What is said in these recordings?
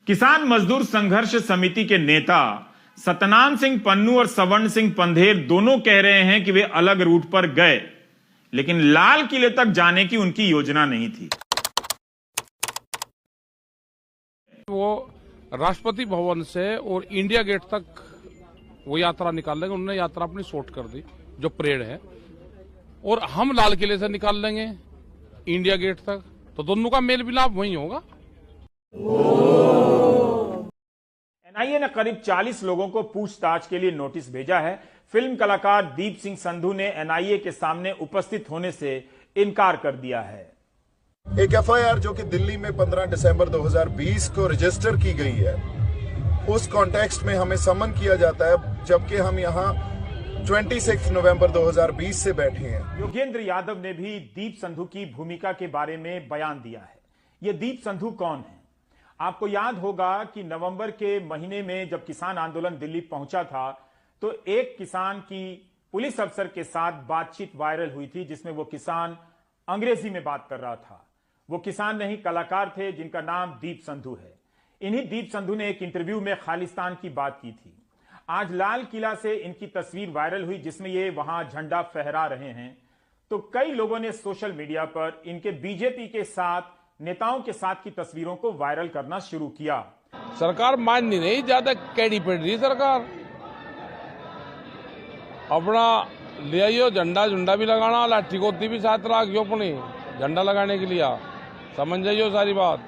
किसान मजदूर संघर्ष समिति के नेता सतनाम सिंह पन्नू और सवर्ण सिंह पंधेर दोनों कह रहे हैं कि वे अलग रूट पर गए, लेकिन लाल किले तक जाने की उनकी योजना नहीं थी। वो राष्ट्रपति भवन से और इंडिया गेट तक वो यात्रा निकाल लेंगे। उन्होंने यात्रा अपनी शॉर्ट कर दी, जो परेड है, और हम लाल किले से निकाल लेंगे इंडिया गेट तक, तो दोनों का मेल मिलाप वहीं होगा। एनआईए ने करीब 40 लोगों को पूछताछ के लिए नोटिस भेजा है। फिल्म कलाकार दीप सिंह संधू ने एनआईए के सामने उपस्थित होने से इनकार कर दिया है। एक एफआईआर जो कि दिल्ली में 15 दिसंबर 2020 को रजिस्टर की गई है, उस कॉन्टेक्स्ट में हमें समन किया जाता है, जबकि हम यहाँ 26 नवंबर 2020 से बैठे हैं। योगेंद्र यादव ने भी दीप संधू की भूमिका के बारे में बयान दिया है। ये दीप संधू कौन है? आपको याद होगा कि नवंबर के महीने में जब किसान आंदोलन दिल्ली पहुंचा था, तो एक किसान की पुलिस अफसर के साथ बातचीत वायरल हुई थी, जिसमें वो किसान अंग्रेजी में बात कर रहा था। वो किसान नहीं, कलाकार थे, जिनका नाम दीप संधू है। इन्हीं दीप संधू ने एक इंटरव्यू में खालिस्तान की बात की थी। आज लाल किला से इनकी तस्वीर वायरल हुई, जिसमें ये वहां झंडा फहरा रहे हैं। तो कई लोगों ने सोशल मीडिया पर इनके बीजेपी के साथ नेताओं के साथ की तस्वीरों को वायरल करना शुरू किया। सरकार माननी नहीं, ज्यादा कैडी पड़ रही सरकार। अपना ले आइयो झंडा झुंडा भी लगाना, लाठी गोती भी साथ रखियो अपनी झंडा लगाने के लिए। समझ जाइयो सारी बात,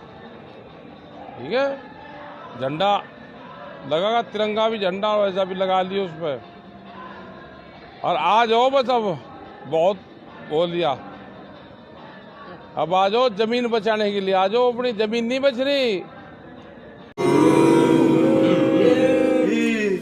ठीक है। झंडा लगागा, तिरंगा भी झंडा वैसा भी लगा लियो उस पर। और आ जाओ, बस अब बहुत बोल लिया, अब आ जाओ जमीन बचाने के लिए। आ जाओ, अपनी जमीन नहीं बच रही।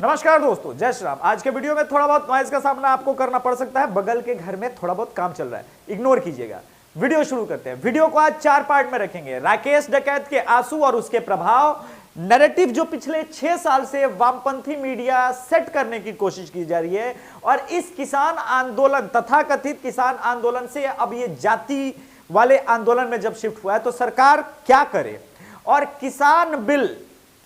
नमस्कार दोस्तों, जय श्री राम। आज के वीडियो में थोड़ा बहुत नॉइज का सामना आपको करना पड़ सकता है। बगल के घर में थोड़ा बहुत काम चल रहा है, इग्नोर कीजिएगा। वीडियो शुरू करते हैं। वीडियो को आज 4 पार्ट में रखेंगे। राकेश डकैत के आंसू और उसके प्रभाव, नैरेटिव जो पिछले 6 साल से वामपंथी मीडिया सेट करने की कोशिश की जा रही है, और इस किसान आंदोलन, तथाकथित किसान आंदोलन से अब ये जाति वाले आंदोलन में जब शिफ्ट हुआ है, तो सरकार क्या करे, और किसान बिल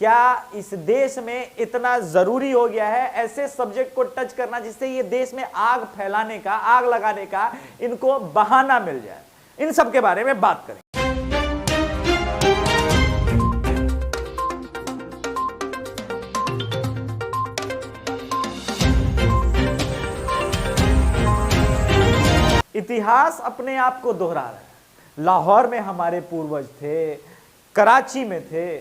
क्या इस देश में इतना जरूरी हो गया है। ऐसे सब्जेक्ट को टच करना जिससे ये देश में आग फैलाने का, आग लगाने का इनको बहाना मिल जाए, इन सब के बारे में बात करें। इतिहास अपने आप को दोहरा रहा है। लाहौर में हमारे पूर्वज थे, कराची में थे,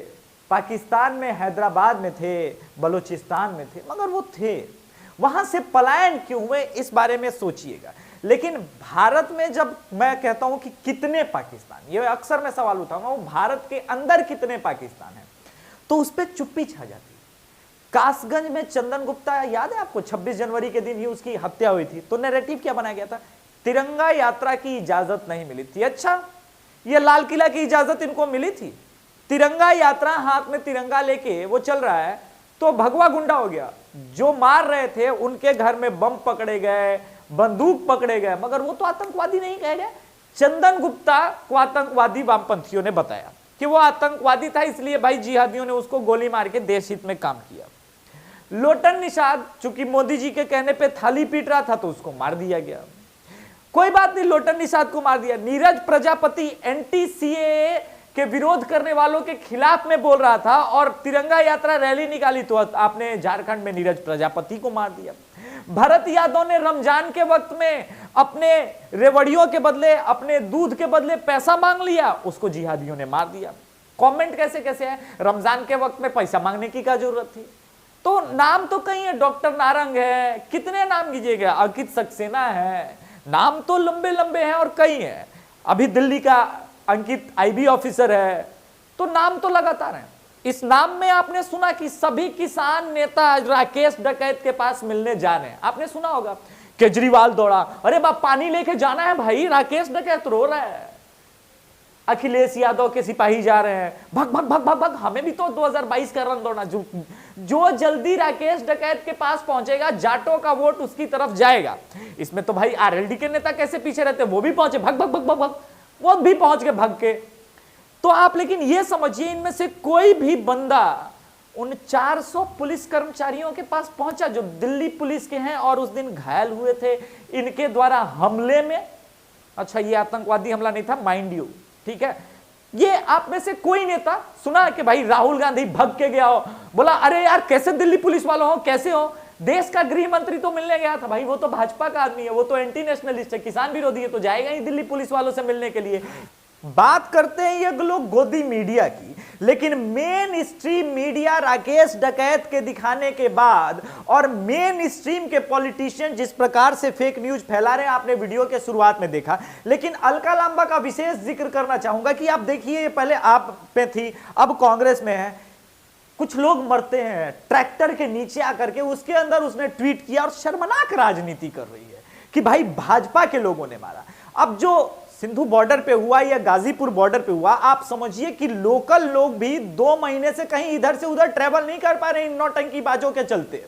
पाकिस्तान में हैदराबाद में थे, बलूचिस्तान में थे, मगर वो थे। वहां से पलायन क्यों हुए, इस बारे में सोचिएगा। लेकिन भारत में जब मैं कहता हूं कि कितने पाकिस्तान, ये अक्सर मैं सवाल उठाऊंगा, वो भारत के अंदर कितने पाकिस्तान है, तो उस पर चुप्पी छा जाती है। कासगंज में चंदन गुप्ता, याद है आपको, 26 जनवरी के दिन ही उसकी हत्या हुई थी। तो नैरेटिव क्या बनाया गया था? तिरंगा यात्रा की इजाजत नहीं मिली थी। अच्छा, ये लाल किला की इजाजत इनको मिली थी? तिरंगा यात्रा, हाथ में तिरंगा लेके वो चल रहा है, तो भगवा गुंडा हो गया। जो मार रहे थे उनके घर में बम पकड़े गए, बंदूक पकड़े गए, मगर वो तो आतंकवादी नहीं कहे गए। चंदन गुप्ता को आतंकवादी वामपंथियों ने बताया कि वो आतंकवादी था, इसलिए भाई जिहादियों ने उसको गोली मार के देश हित में काम किया। लोटन निषाद, चूंकि मोदी जी के कहने पे थाली पीट रहा था, तो उसको मार दिया गया। कोई बात नहीं, लोटन निषाद को मार दिया। नीरज प्रजापति एंटी सीएए के विरोध करने वालों के खिलाफ में बोल रहा था और तिरंगा यात्रा रैली निकाली, तो आपने झारखंड में नीरज प्रजापति को मार दिया। भरत यादव ने रमजान के वक्त में अपने रेवड़ियों के बदले, अपने दूध के बदले पैसा मांग लिया, उसको जिहादियों ने मार दिया। कमेंट कैसे कैसे है, रमजान के वक्त में पैसा मांगने की क्या जरूरत थी? तो नाम तो कई है, डॉक्टर नारंग है, कितने नाम कीजिएगा, अंकित सक्सेना है, नाम तो लंबे लंबे हैं और कई हैं। अभी दिल्ली का अंकित आईबी ऑफिसर है, तो नाम तो लगातार हैं। इस नाम में आपने सुना कि सभी किसान नेता राकेश डकैत के पास मिलने जा रहे हैं। आपने सुना होगा, केजरीवाल दौड़ा, अरे बाप पानी लेके जाना है भाई, राकेश डकैत रो रहा है। अखिलेश यादव के सिपाही जा रहे हैं, भग भग भग भग भग, हमें भी तो 2022 का रन दौड़ना। जो जल्दी राकेश डकैत के पास पहुंचेगा, जाटों का वोट उसकी तरफ जाएगा। इसमें तो भाई आरएलडी के नेता कैसे पीछे रहते, वो भी पहुंचे, भग भग भग भग भग, वो भी पहुंच गए भग के। तो आप लेकिन यह समझिए, इनमें से कोई भी बंदा उन 400 पुलिस कर्मचारियों के पास पहुंचा जो दिल्ली पुलिस के हैं और उस दिन घायल हुए थे इनके द्वारा हमले में? अच्छा, ये आतंकवादी हमला नहीं था, माइंड यू, ठीक है। ये आप में से कोई नेता सुना कि भाई राहुल गांधी भग के गया हो, बोला अरे यार कैसे दिल्ली पुलिस वालों हो, कैसे हो? देश का गृह मंत्री तो मिलने गया था, भाई वो तो भाजपा का आदमी है, वो तो एंटी नेशनलिस्ट है, किसान विरोधी है, तो जाएगा ही दिल्ली पुलिस वालों से मिलने के लिए। बात करते हैं ये लोग गोदी मीडिया की, लेकिन मेन स्ट्रीम मीडिया राकेश डकैत के दिखाने के बाद और मेन स्ट्रीम के पॉलिटिशियन जिस प्रकार से फेक न्यूज फैला रहे हैं, आपने वीडियो के शुरुआत में देखा। लेकिन अलका लांबा का विशेष जिक्र करना चाहूंगा कि आप देखिए, पहले आप पे थी, अब कांग्रेस में है। कुछ लोग मरते हैं ट्रैक्टर के नीचे आकर के, उसके अंदर उसने ट्वीट किया और शर्मनाक राजनीति कर रही है कि भाई भाजपा के लोगों ने मारा। अब जो सिंधु बॉर्डर पे हुआ या गाजीपुर बॉर्डर पे हुआ, आप समझिए कि लोकल लोग भी 2 महीने से कहीं इधर से उधर ट्रेवल नहीं कर पा रहे इन नौटंकी बाजों के चलते।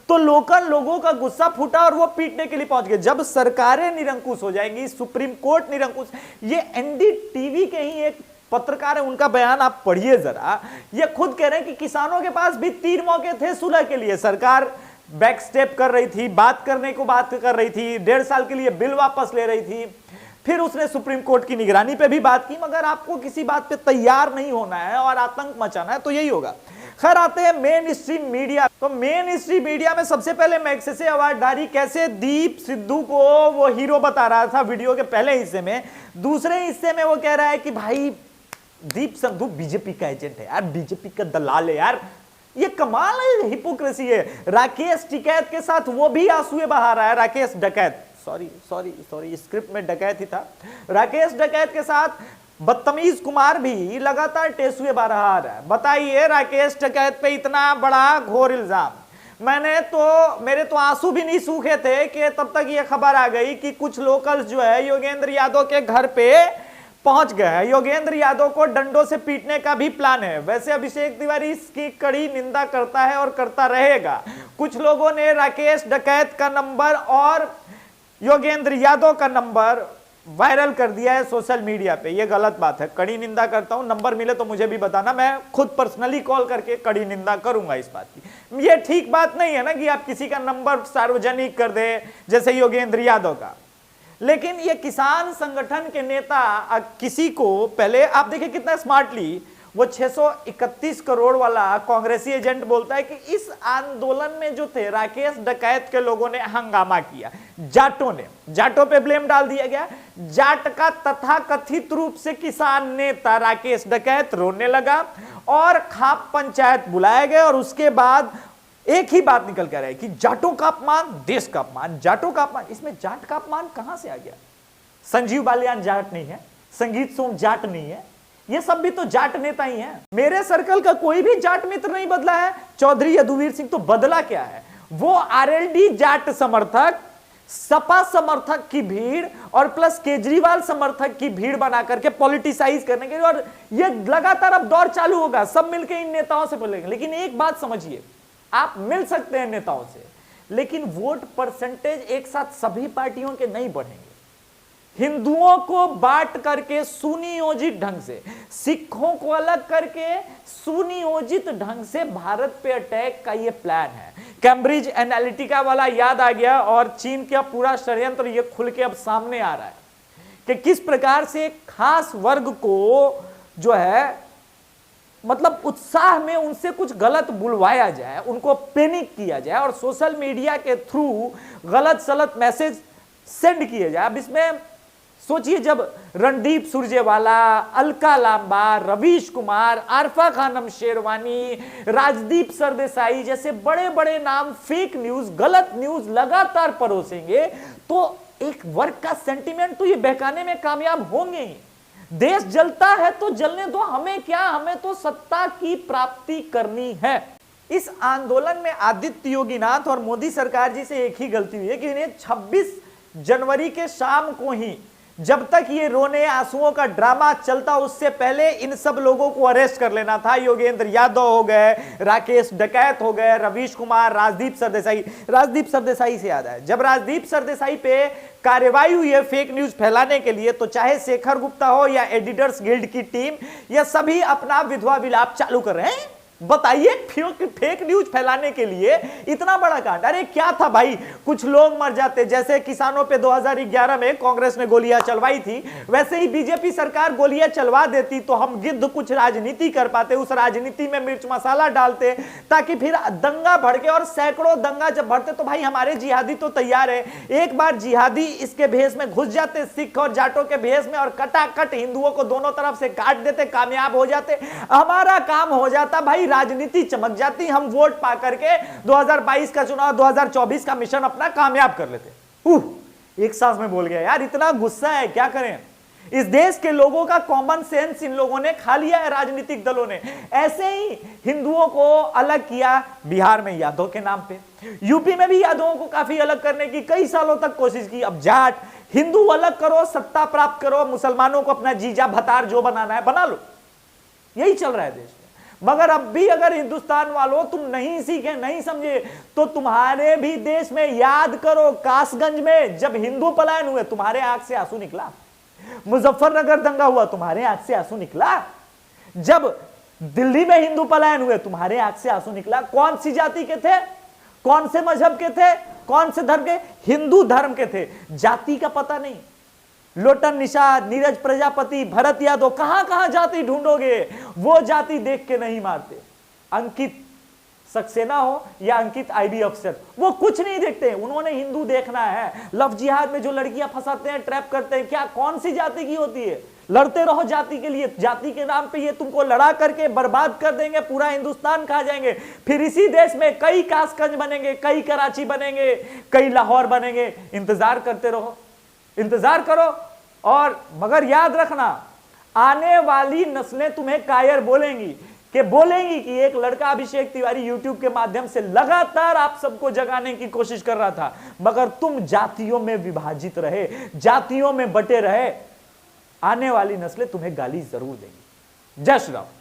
तो लोकल लोगों का गुस्सा फूटा और वो पीटने के लिए पहुंच गए। जब सरकारें निरंकुश हो जाएंगी, सुप्रीम कोर्ट निरंकुश, ये एनडीटीवी के ही एक पत्रकार है, उनका बयान आप पढ़िए जरा। ये खुद कह रहे हैं कि किसानों के पास भी 3 मौके थे सुलह के लिए, सरकार बैक स्टेप कर रही थी, बात करने को बात कर रही थी, 1.5 साल के लिए बिल वापस ले रही थी, फिर उसने सुप्रीम कोर्ट की निगरानी पे भी बात की। मगर आपको किसी बात पे तैयार नहीं होना है और आतंक मचाना है तो यही होगा। खैर, आते हैं मेन स्ट्रीम मीडिया। तो मेन स्ट्रीम मीडिया में सबसे पहले मैग्सेसे आवाजदारी कैसे दीप सिद्धू को वो हीरो बता रहा था वीडियो के पहले हिस्से में। दूसरे हिस्से में वो कह रहा है कि भाई दीप सिद्धू बीजेपी का एजेंट है यार, बीजेपी का दलाल है यार। ये कमाल है, हिपोक्रेसी है। राकेश टिकैत के साथ वो भी आंसुए बहा रहा है। राकेश डकैत, सॉरी स्क्रिप्ट में डकैत ही था। राकेश डकैत के साथ बदतमीज कुमार भी लगातार टेसुए बहा रहा है। बताइए, राकेश डकैत पे इतना बड़ा घोर इल्जाम। मेरे तो आंसू भी नहीं सूखे थे कि तब तक ये खबर आ गई कि कुछ लोकल्स जो है योगेंद्र यादव के घर पे पहुंच गए हैं। योगेंद्र यादव को डंडों से पीटने का भी प्लान है। वैसे अभिषेक तिवारी इसकी कड़ी निंदा करता है और करता रहेगा। कुछ लोगों ने राकेश डकैत का नंबर और योगेंद्र यादव का नंबर वायरल कर दिया है सोशल मीडिया पे। ये गलत बात है, कड़ी निंदा करता हूं। नंबर मिले तो मुझे भी बताना, मैं खुद पर्सनली कॉल करके कड़ी निंदा करूंगा इस बात की। ये ठीक बात नहीं है ना कि आप किसी का नंबर सार्वजनिक कर दे, जैसे योगेंद्र यादव का। लेकिन ये किसान संगठन के नेता किसी को, पहले आप देखिए कितना स्मार्टली वो 631 करोड़ वाला कांग्रेसी एजेंट बोलता है कि इस आंदोलन में जो थे राकेश डकैत के लोगों ने हंगामा किया, जाटों पे ब्लेम डाल दिया गया। जाट का तथाकथित रूप से किसान नेता राकेश डकैत रोने लगा और खाप पंचायत बुलाए गए। और उसके बाद एक ही बात निकल कर है कि जाटों का अपमान, देश का अपमान, जाटों का अपमान। इसमें जाट का अपमान कहां से आ गया? संजीव बालियान जाट नहीं है, संगीत सोम जाट नहीं है, ये सब भी तो जाट नेता ही हैं। मेरे सर्कल का कोई भी जाट मित्र नहीं बदला है। चौधरी यदुवीर सिंह तो बदला क्या है? वो आरएलडी जाट समर्थक, सपा समर्थक की भीड़ और प्लस केजरीवाल समर्थक की भीड़ बना करके पॉलिटिसाइज करने के लिए, और ये लगातार अब दौर चालू होगा। सब मिलकर इन नेताओं से बोलेंगे। लेकिन एक बात समझिए, आप मिल सकते हैं नेताओं से, लेकिन वोट परसेंटेज एक साथ सभी पार्टियों के नहीं बढ़ेंगे। हिंदुओं को बांट करके सुनियोजित ढंग से, सिखों को अलग करके सुनियोजित ढंग से भारत पे अटैक का ये प्लान है। कैम्ब्रिज एनालिटिका वाला याद आ गया और चीन का पूरा षड्यंत्र ये खुल के अब सामने आ रहा है कि किस प्रकार से एक खास वर्ग को जो है मतलब उत्साह में उनसे कुछ गलत बुलवाया जाए, उनको पैनिक किया जाए और सोशल मीडिया के थ्रू गलत सलत मैसेज सेंड किए जाए। अब इसमें सोचिए, जब रणदीप सुरजेवाला, अलका लांबा, रवीश कुमार, आरफा खानम शेरवानी, राजदीप सरदेसाई जैसे बड़े बड़े नाम फेक न्यूज, गलत न्यूज लगातार परोसेंगे तो एक वर्ग का सेंटिमेंट तो ये बहकाने में कामयाब होंगे ही। देश जलता है तो जलने दो, हमें क्या, हमें तो सत्ता की प्राप्ति करनी है। इस आंदोलन में आदित्य योगीनाथ और मोदी सरकार जी से एक ही गलती हुई है कि इन्हें 26 जनवरी के शाम को ही जब तक ये रोने आंसुओं का ड्रामा चलता उससे पहले इन सब लोगों को अरेस्ट कर लेना था। योगेंद्र यादव हो गए, राकेश डकैत हो गए, रवीश कुमार, राजदीप सरदेसाई। राजदीप सरदेसाई से याद है, जब राजदीप सरदेसाई पे कार्रवाई हुई है फेक न्यूज फैलाने के लिए, तो चाहे शेखर गुप्ता हो या एडिटर्स गिल्ड की टीम, ये सभी अपना विधवा विलाप चालू कर रहे हैं। बताइए फेक न्यूज फैलाने के लिए इतना बड़ा कांड। अरे क्या था भाई, कुछ लोग मर जाते, जैसे किसानों पे 2011 में कांग्रेस ने गोलियां चलवाई थी, वैसे ही बीजेपी सरकार गोलियां चलवा देती तो हम गिद्ध कुछ राजनीति कर पाते, उस राजनीति में मिर्च मसाला डालते ताकि फिर दंगा भड़के। और सैकड़ों दंगा जब भड़ते तो भाई हमारे जिहादी तो तैयार है, एक बार जिहादी इसके भेष में घुस जाते, सिख और जाटों के भेष में, और कटाकट हिंदुओं को दोनों तरफ से काट देते, कामयाब हो जाते, हमारा काम हो जाता भाई, राजनीति चमक जाती, हम वोट पा करके 2022 का चुनाव 2024 का मिशन अपना कामयाब कर लेते। एक सांस में बोल गया यार, इतना गुस्सा है क्या करें। इस देश के लोगों का कॉमन सेंस इन लोगों ने खा लिया है, राजनीतिक दलों ने। ऐसे ही हिंदुओं को अलग किया बिहार में यादव के नाम पे, यूपी में भी यादवों को काफी अलग करने की कई सालों तक कोशिश की। अब जाट हिंदू अलग करो, सत्ता प्राप्त करो, मुसलमानों को अपना जीजा भतार जो बनाना है बना लो, यही चल रहा है देश में। मगर अब भी अगर हिंदुस्तान वालों तुम नहीं सीखे, नहीं समझे, तो तुम्हारे भी देश में याद करो, कासगंज में जब हिंदू पलायन हुए तुम्हारे आंख से आंसू निकला, मुजफ्फरनगर दंगा हुआ तुम्हारे आंख से आंसू निकला, जब दिल्ली में हिंदू पलायन हुए तुम्हारे आंख से आंसू निकला। कौन सी जाति के थे, कौन से मजहब के थे, कौन से धर्म के? हिंदू धर्म के थे, जाति का पता नहीं। लोटन निषाद, नीरज प्रजापति, भरत यादव, कहां कहां जाति ढूंढोगे, वो जाति देख के नहीं मारते। अंकित सक्सेना हो या अंकित आईबी अफसर, वो कुछ नहीं देखते, उन्होंने हिंदू देखना है। लव जिहाद में जो लड़कियां फंसाते हैं, ट्रैप करते हैं, क्या कौन सी जाति की होती है? लड़ते रहो जाति के लिए, जाति के नाम पे ये तुमको लड़ा करके बर्बाद कर देंगे, पूरा हिंदुस्तान खा जाएंगे। फिर इसी देश में कई कासगंज बनेंगे, कई कराची बनेंगे, कई लाहौर बनेंगे। इंतजार करते रहो, इंतजार करो। और मगर याद रखना, आने वाली नस्लें तुम्हें कायर बोलेंगी कि एक लड़का अभिषेक तिवारी यूट्यूब के माध्यम से लगातार आप सबको जगाने की कोशिश कर रहा था, मगर तुम जातियों में विभाजित रहे, जातियों में बटे रहे। आने वाली नस्लें तुम्हें गाली जरूर देंगी। जय श्री राम।